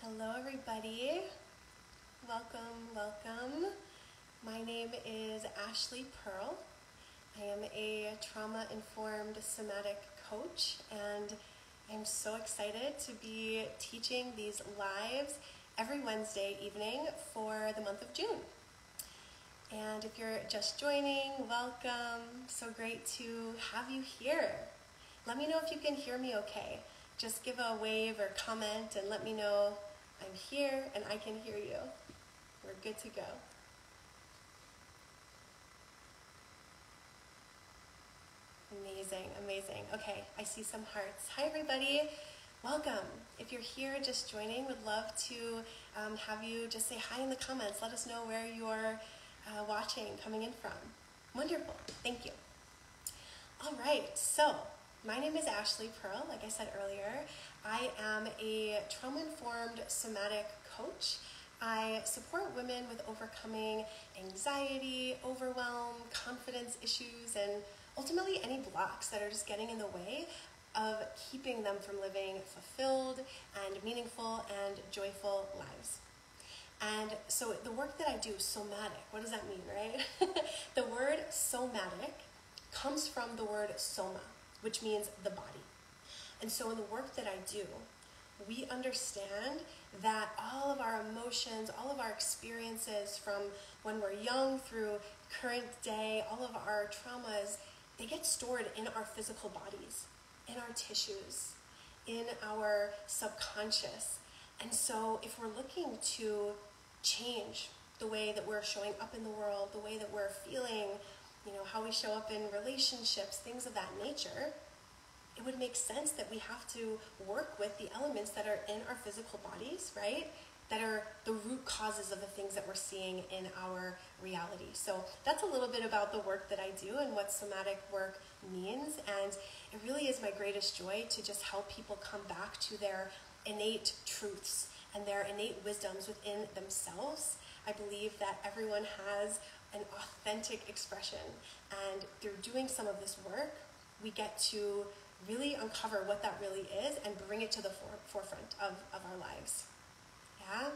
Hello everybody, welcome. My name is Ashely Perl. I am a trauma-informed somatic coach, and I'm so excited to be teaching these lives every Wednesday evening for the month of June. And if you're just joining, welcome. So great to have you here. Let me know if you can hear me okay. Just give a wave or comment and let me know I'm here and I can hear you. We're good to go. Amazing. Okay, I see some hearts. Hi everybody, welcome. If you're here just joining, would love to have you just say hi in the comments. Let us know where you're watching, coming in from. Wonderful, thank you. All right, so my name is Ashely Perl. Like I said earlier, I am a trauma-informed somatic coach. I support women with overcoming anxiety, overwhelm, confidence issues, and ultimately any blocks that are just getting in the way of keeping them from living fulfilled and meaningful and joyful lives. And so the work that I do, somatic, what does that mean, right? The word somatic comes from the word soma, which means the body. And so in the work that I do, we understand that all of our emotions, all of our experiences from when we're young through current day, all of our traumas, they get stored in our physical bodies, in our tissues, in our subconscious. And so if we're looking to change the way that we're showing up in the world, the way that we're feeling, how we show up in relationships, things of that nature, it would make sense that we have to work with the elements that are in our physical bodies, right? That are the root causes of the things that we're seeing in our reality. So that's a little bit about the work that I do and what somatic work means. And it really is my greatest joy to just help people come back to their innate truths and their innate wisdoms within themselves. I believe that everyone has an authentic expression, and through doing some of this work, we get to really uncover what that really is and bring it to the forefront of our lives. Yeah?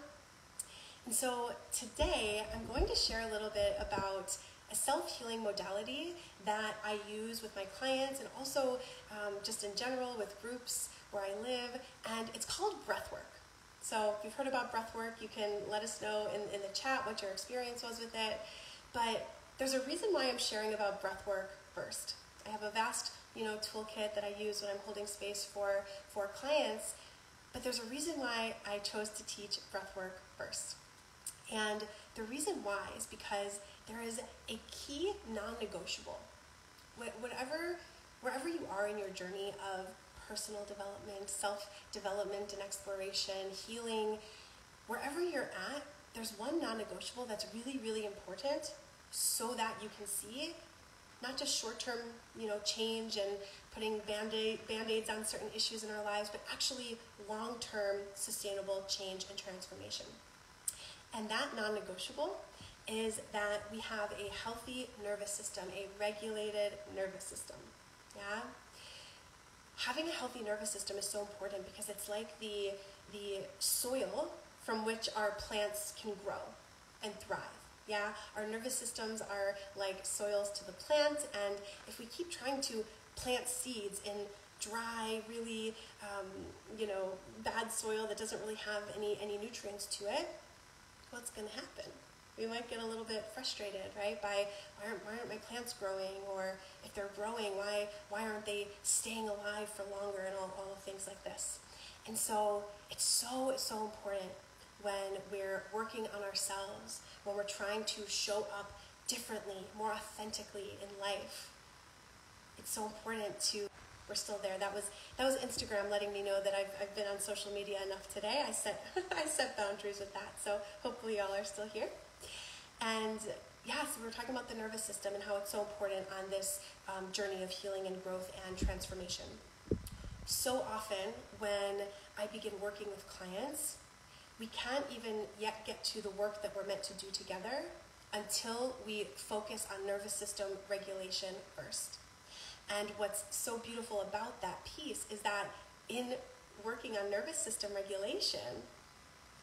And so today, I'm going to share a little bit about a self-healing modality that I use with my clients and also just in general with groups where I live, and it's called Breathwork. So if you've heard about Breathwork, you can let us know in the chat what your experience was with it. But there's a reason why I'm sharing about Breathwork first. I have a vast, toolkit that I use when I'm holding space for clients, but there's a reason why I chose to teach Breathwork first. And the reason why is because there is a key non-negotiable. Wherever you are in your journey of personal development, self-development and exploration, healing, wherever you're at, there's one non-negotiable that's really, really important so that you can see not just short-term, change and putting band-aids on certain issues in our lives, but actually long-term sustainable change and transformation. And that non-negotiable is that we have a healthy nervous system, a regulated nervous system. Yeah? Having a healthy nervous system is so important because it's like the soil from which our plants can grow and thrive. Yeah, our nervous systems are like soils to the plant, and if we keep trying to plant seeds in dry, really, bad soil that doesn't really have any nutrients to it, what's going to happen? We might get a little bit frustrated, right? By why aren't my plants growing? Or if they're growing, why aren't they staying alive for longer? And all things like this. And so it's so important when we're working on ourselves, when we're trying to show up differently, more authentically in life. It's so important we're still there. That was Instagram letting me know that I've been on social media enough today. I set boundaries with that, so hopefully y'all are still here. And yeah, so we're talking about the nervous system and how it's so important on this journey of healing and growth and transformation. So often when I begin working with clients, we can't even yet get to the work that we're meant to do together until we focus on nervous system regulation first. And what's so beautiful about that piece is that in working on nervous system regulation,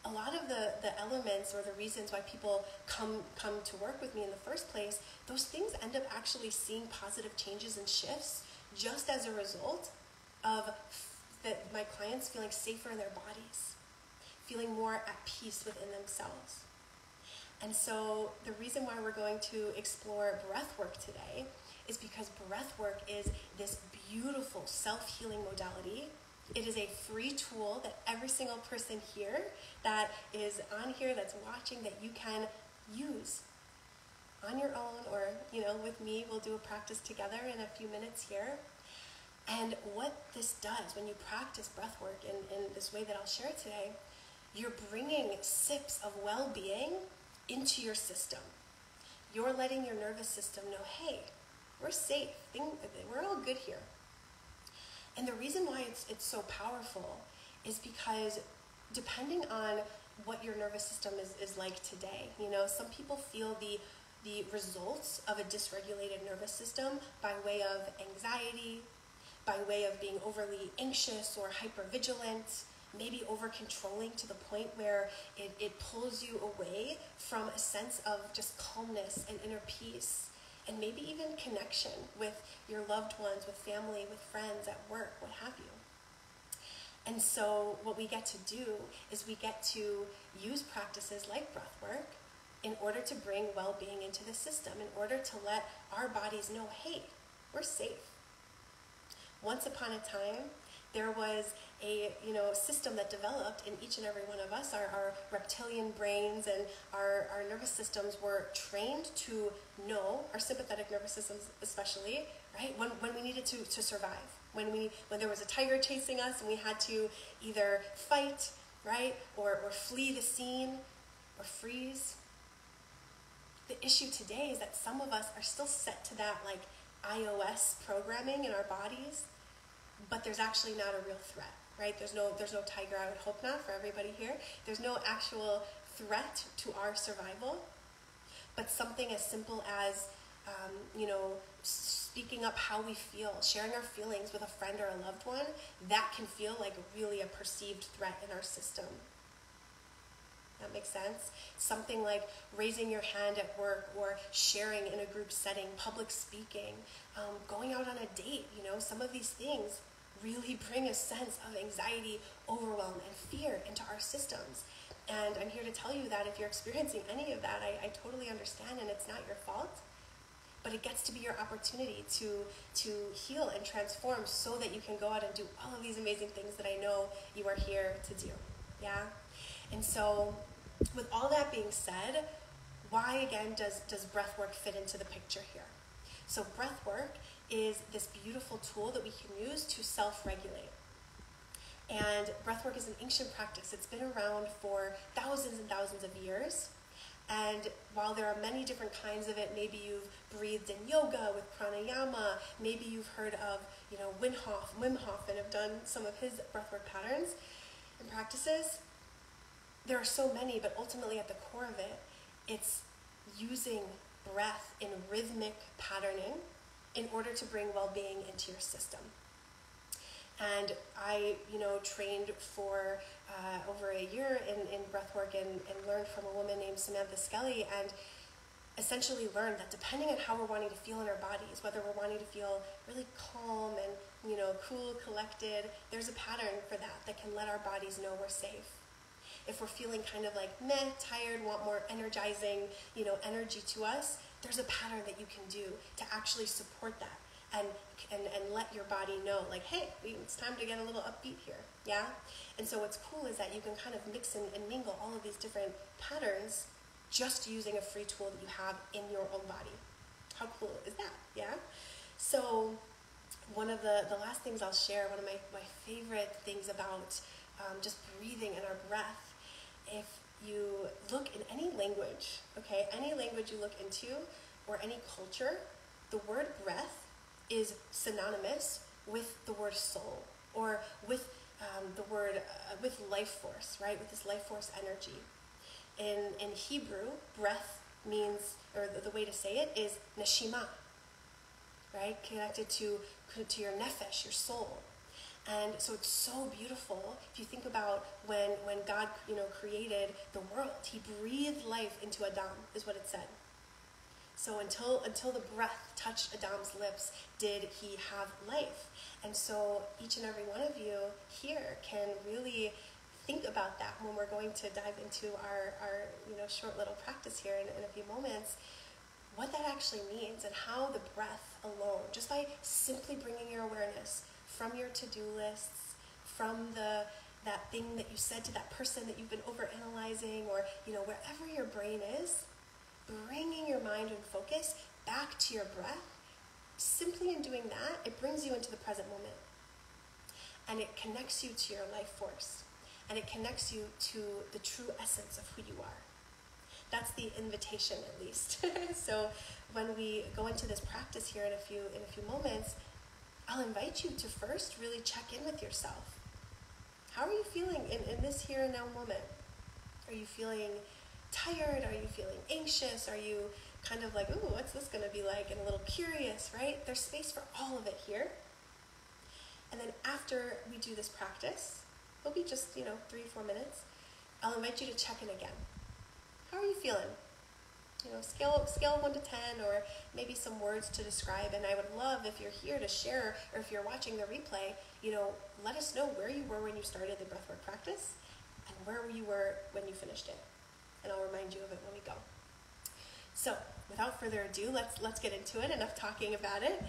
a lot of the elements or the reasons why people come to work with me in the first place, those things end up actually seeing positive changes and shifts just as a result of my clients feeling safer in their bodies, feeling more at peace within themselves. And so the reason why we're going to explore breathwork today is because breathwork is this beautiful self-healing modality. It is a free tool that every single person here that is on here, that's watching, that you can use on your own, or, with me. We'll do a practice together in a few minutes here. And what this does, when you practice breathwork in this way that I'll share today, you're bringing sips of well-being into your system. You're letting your nervous system know, hey, we're safe. We're all good here. And the reason why it's so powerful is because depending on what your nervous system is like today, some people feel the results of a dysregulated nervous system by way of anxiety, by way of being overly anxious or hypervigilant, maybe over-controlling to the point where it pulls you away from a sense of just calmness and inner peace, and maybe even connection with your loved ones, with family, with friends, at work, what have you. And so what we get to do is we get to use practices like breathwork in order to bring well-being into the system, in order to let our bodies know, hey, we're safe. Once upon a time, there was a system that developed in each and every one of us. Our reptilian brains and our nervous systems were trained to know, our sympathetic nervous systems especially, right? When we needed to survive, when there was a tiger chasing us and we had to either fight, right, or flee the scene or freeze. The issue today is that some of us are still set to that like iOS programming in our bodies, but there's actually not a real threat, right? There's no tiger, I would hope not, for everybody here. There's no actual threat to our survival, but something as simple as, speaking up how we feel, sharing our feelings with a friend or a loved one, that can feel like really a perceived threat in our system. That makes sense? Something like raising your hand at work, or sharing in a group setting, public speaking, going out on a date, some of these things really bring a sense of anxiety, overwhelm, and fear into our systems. And I'm here to tell you that if you're experiencing any of that, I totally understand, and it's not your fault. But it gets to be your opportunity to heal and transform so that you can go out and do all of these amazing things that I know you are here to do. Yeah? And so, with all that being said, why again does breathwork fit into the picture here? So breathwork is this beautiful tool that we can use to self-regulate. And breathwork is an ancient practice. It's been around for thousands and thousands of years. And while there are many different kinds of it, maybe you've breathed in yoga with pranayama, maybe you've heard of, Wim Hof, and have done some of his breathwork patterns and practices. There are so many, but ultimately at the core of it, it's using breath in rhythmic patterning in order to bring well-being into your system. And I, trained for over a year in breathwork and learned from a woman named Samantha Skelly, and essentially learned that depending on how we're wanting to feel in our bodies, whether we're wanting to feel really calm and, cool, collected, there's a pattern for that can let our bodies know we're safe. If we're feeling kind of like meh, tired, want more energizing, energy to us, there's a pattern that you can do to actually support that and let your body know, like, hey, it's time to get a little upbeat here, yeah? And so what's cool is that you can kind of mix and mingle all of these different patterns just using a free tool that you have in your own body. How cool is that, yeah? So one of the last things I'll share, one of my favorite things about just breathing and our breath, if you look in any language, okay, any language you look into or any culture, the word breath is synonymous with the word soul, or with the word, with life force, right, with this life force energy. In Hebrew, breath means, or the way to say it is neshima, right, connected to your nefesh, your soul. And so it's so beautiful if you think about when God God, created the world. He breathed life into Adam, is what it said. So until the breath touched Adam's lips, did he have life. And so each and every one of you here can really think about that when we're going to dive into our short little practice here in a few moments, what that actually means and how the breath alone, just by simply bringing your awareness from your to-do lists, from that thing that you said to that person that you've been overanalyzing, or wherever your brain is, bringing your mind and focus back to your breath. Simply in doing that, it brings you into the present moment. And it connects you to your life force. And it connects you to the true essence of who you are. That's the invitation, at least. So when we go into this practice here in a few moments, I'll invite you to first really check in with yourself. How are you feeling in this here and now moment? Are you feeling tired? Are you feeling anxious? Are you kind of like, ooh, what's this going to be like? And a little curious, right? There's space for all of it here. And then after we do this practice, it'll be just, 3-4 minutes, I'll invite you to check in again. How are you feeling? Scale of 1 to 10, or maybe some words to describe. And I would love if you're here to share, or if you're watching the replay, let us know where you were when you started the breathwork practice and where you were when you finished it. And I'll remind you of it when we go. So without further ado, let's get into it. Enough talking about it.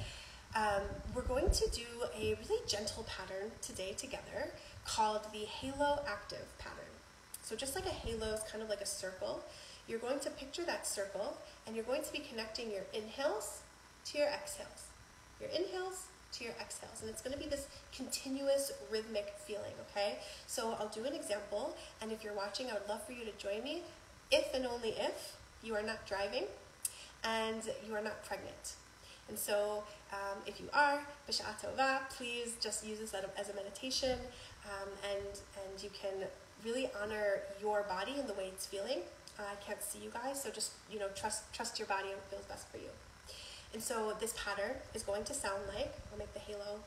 We're going to do a really gentle pattern today together called the halo active pattern. So just like a halo is kind of like a circle, you're going to picture that circle, and you're going to be connecting your inhales to your exhales. Your inhales to your exhales. And it's going to be this continuous rhythmic feeling, okay? So I'll do an example, and if you're watching, I would love for you to join me, if and only if you are not driving and you are not pregnant. And so if you are, b'sha'a tova, please just use this as a meditation, and you can really honor your body and the way it's feeling. I can't see you guys, so just trust your body and what feels best for you. And so this pattern is going to sound like, I'll make the halo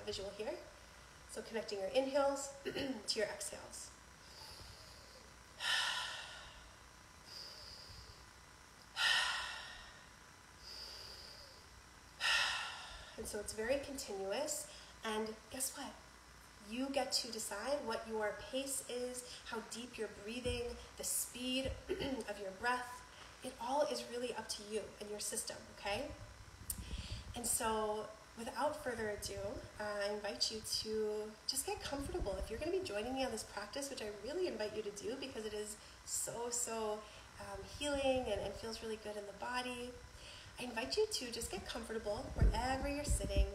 visual here. So connecting your inhales to your exhales. And so it's very continuous, and guess what? You get to decide what your pace is, how deep you're breathing, the speed of your breath. It all is really up to you and your system, okay? And so without further ado, I invite you to just get comfortable. If you're going to be joining me on this practice, which I really invite you to do because it is so healing and feels really good in the body, I invite you to just get comfortable wherever you're sitting,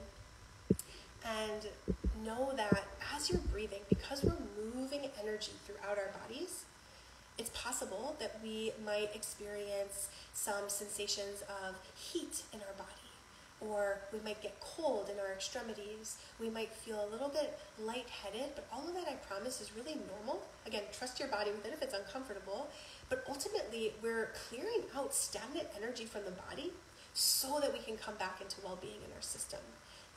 and know that as you're breathing, because we're moving energy throughout our bodies, it's possible that we might experience some sensations of heat in our body, or we might get cold in our extremities. We might feel a little bit lightheaded, but all of that, I promise, is really normal. Again, trust your body with it if it's uncomfortable, but ultimately we're clearing out stagnant energy from the body so that we can come back into well-being in our system.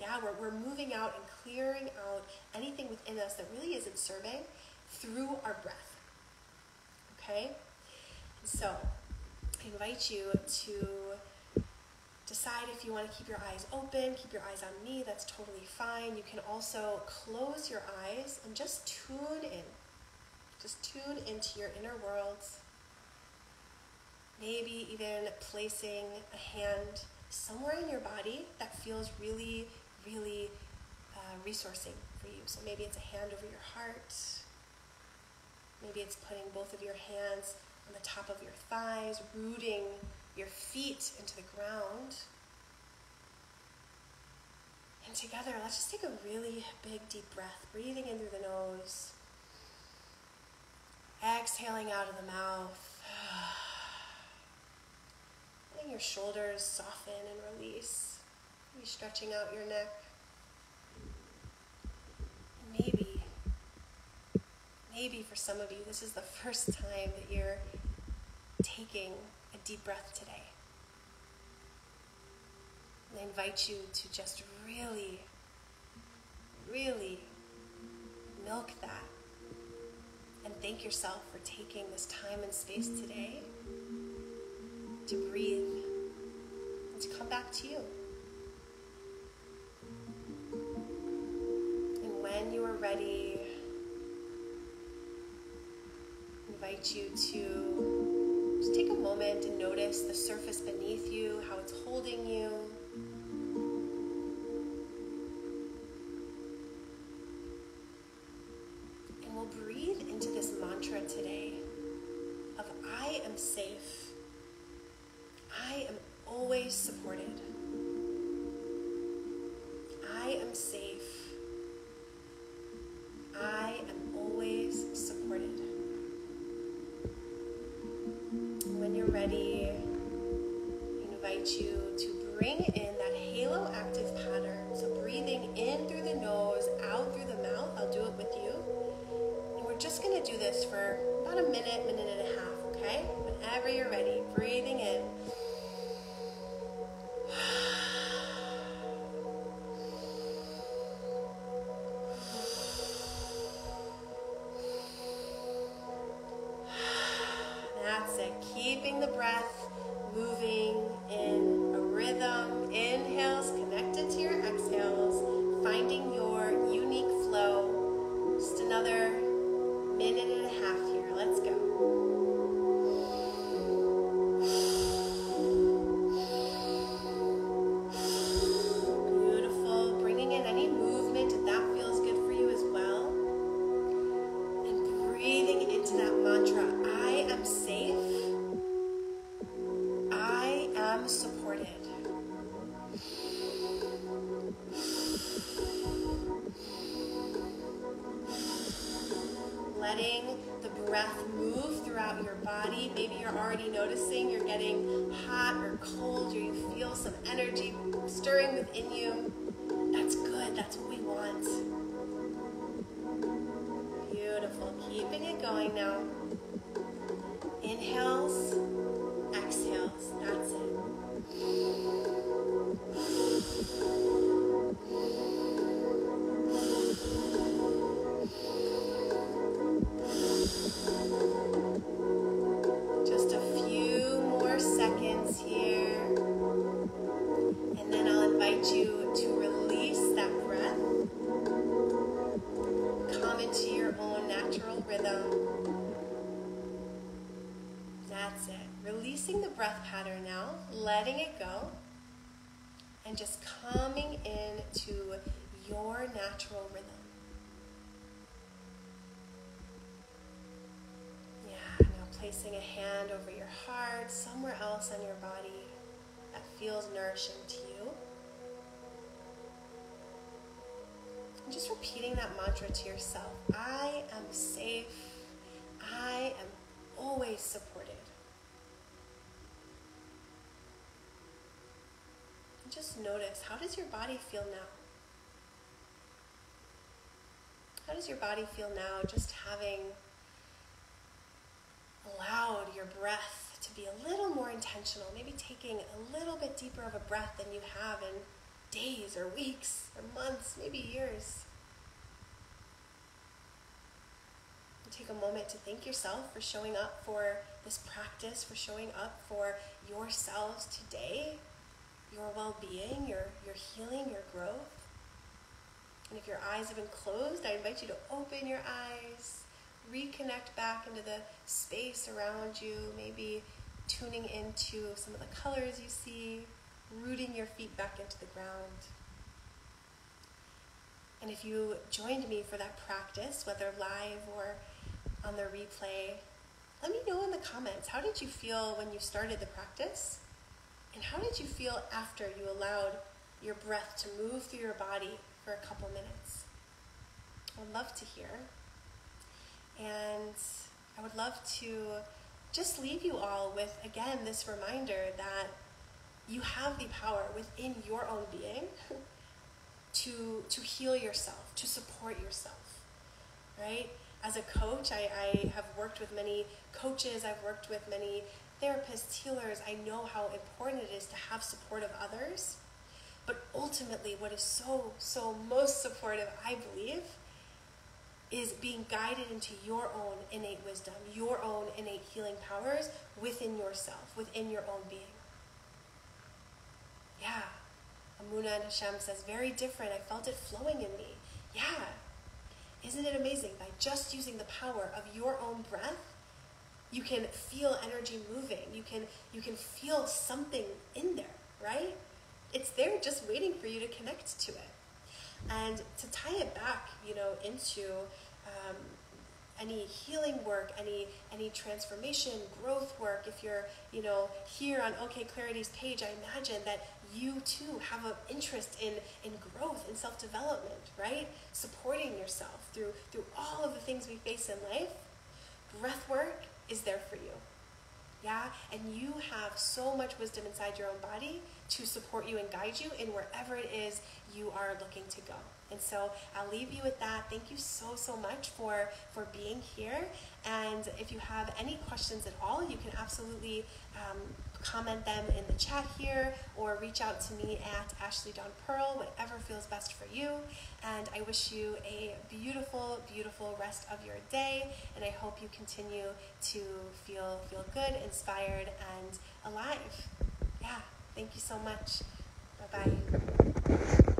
Yeah, we're moving out and clearing out anything within us that really isn't serving through our breath. Okay? So I invite you to decide if you want to keep your eyes open, keep your eyes on me, that's totally fine. You can also close your eyes and just tune in. Just tune into your inner worlds. Maybe even placing a hand somewhere in your body that feels really resourcing for you. So maybe it's a hand over your heart. Maybe it's putting both of your hands on the top of your thighs, rooting your feet into the ground. And together, let's just take a really big, deep breath, breathing in through the nose, exhaling out of the mouth. Letting your shoulders soften and release. Maybe stretching out your neck. Maybe for some of you, this is the first time that you're taking a deep breath today. And I invite you to just really milk that thank yourself for taking this time and space today to breathe and to come back to you. And when you are ready, I invite you to just take a moment and notice the surface beneath you, how it's holding you. And we'll breathe into this mantra today of I am safe. I am always supported. I am safe. I am always supported. When you're ready, I invite you to bring in that halo active pattern. So breathing in through the nose, out through the mouth. I'll do it with you. And we're just going to do this for about a minute, minute and a half, okay? Whenever you're ready, breathing in. That's it. Keeping the breath moving in a rhythm. Inhales connected to your exhales. Finding your unique flow. Just another minute and a half here. Let's go. Beautiful. Bringing in any movement if that feels good for you as well. And breathing into that mantra. I am safe. I am supported. Letting the breath move throughout your body. Maybe you're already noticing you're getting hot or cold, or you feel some energy stirring within you. That's good. That's what we want. Beautiful. Keeping it going now. Inhales, exhales. That's it. Just a few more seconds here. And then I'll invite you to release that breath. Come into your own natural rhythm. That's it. Releasing the breath pattern now, letting it go, and just coming into your natural rhythm. Yeah, now placing a hand over your heart, somewhere else on your body that feels nourishing to you. And just repeating that mantra to yourself. I am safe. I am always supported. And just notice, how does your body feel now? How does your body feel now just having allowed your breath to be a little more intentional, maybe taking a little bit deeper of a breath than you have in days or weeks or months, maybe years? Take a moment to thank yourself for showing up for this practice, for showing up for yourselves today, your well-being, your healing, your growth. And if your eyes have been closed, I invite you to open your eyes, reconnect back into the space around you, maybe tuning into some of the colors you see, rooting your feet back into the ground. And if you joined me for that practice, whether live or on the replay, let me know in the comments, how did you feel when you started the practice? And how did you feel after you allowed your breath to move through your body for a couple minutes? I would love to hear. And I would love to just leave you all with, again, this reminder that you have the power within your own being to heal yourself, to support yourself, right? As a coach, I have worked with many coaches, I've worked with many therapists, healers. I know how important it is to have support of others. But ultimately, what is so most supportive, I believe, is being guided into your own innate wisdom, your own innate healing powers within yourself, within your own being. Yeah. Amuna and Hashem says, very different. I felt it flowing in me. Yeah. Isn't it amazing? By just using the power of your own breath, you can feel energy moving. You can feel something in there, right? It's there just waiting for you to connect to it. And to tie it back, into any healing work, any transformation, growth work, if you're, here on OK Clarity's page, I imagine that you too have an interest in growth and self-development, right? Supporting yourself through all of the things we face in life. Breathwork is there for you. Yeah, and you have so much wisdom inside your own body to support you and guide you in wherever it is you are looking to go. And so I'll leave you with that. Thank you so, so much for being here. And if you have any questions at all, you can absolutely comment them in the chat here or reach out to me at Ashely Perl, whatever feels best for you. And I wish you a beautiful, beautiful rest of your day. And I hope you continue to feel good, inspired, and alive. Yeah, thank you so much. Bye-bye.